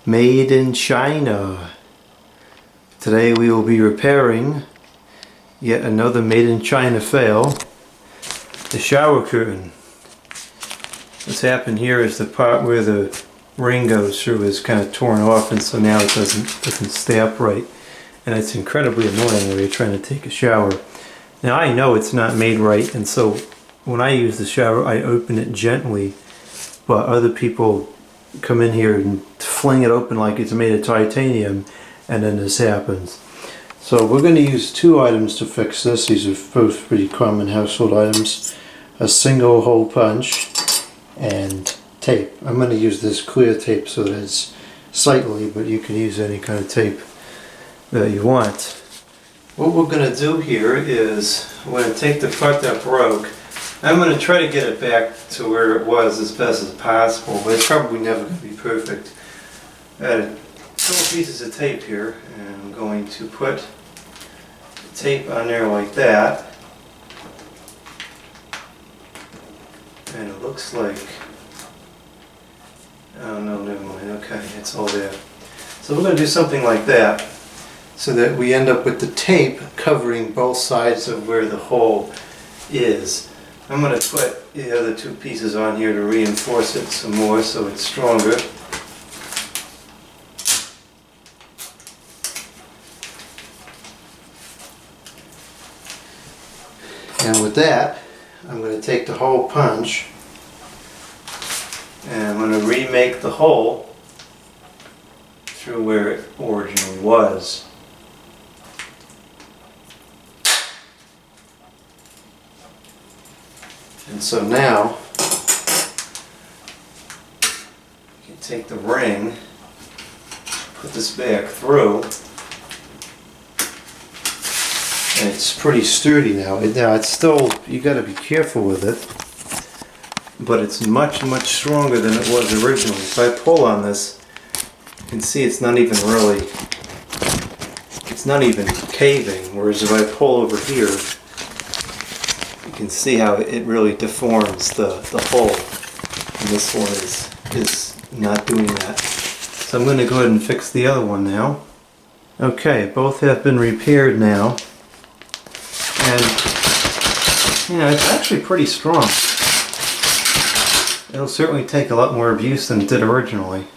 Made in China. Today we will be repairing yet another made in China fail, the shower curtain. What's happened here is the part where the ring goes through is kind of torn off, and so now it doesn't stay upright, and it's incredibly annoying when you're trying to take a shower. Now I know it's not made right, and so when I use the shower I open it gently, but other people come in here and fling it open like it's made of titanium, and then this happens. So we're going to use two items to fix this. These are both pretty common household items. A single hole punch and tape. I'm going to use this clear tape so that it's sightly, but you can use any kind of tape that you want. What we're going to do here is we're going to take the part that broke. I'm going to try to get it back to where it was as best as possible, but it's probably never going to be perfect. I had a couple pieces of tape here, and I'm going to put the tape on there like that. And it looks like, oh no, never mind, okay, it's all there. So we're going to do something like that, so that we end up with the tape covering both sides of where the hole is. I'm going to put the other two pieces on here to reinforce it some more so it's stronger. And with that, I'm going to take the hole punch and I'm going to remake the hole through where it originally was. And so now you can take the ring, put this back through, and it's pretty sturdy now. It's still, you got to be careful with it, but it's much stronger than it was originally. If I pull on this, you can see it's not even caving, whereas if I pull over here, you can see how it really deforms the hole, and this one is not doing that. So I'm going to go ahead and fix the other one now. Okay, both have been repaired now, and it's actually pretty strong. It'll certainly take a lot more abuse than it did originally.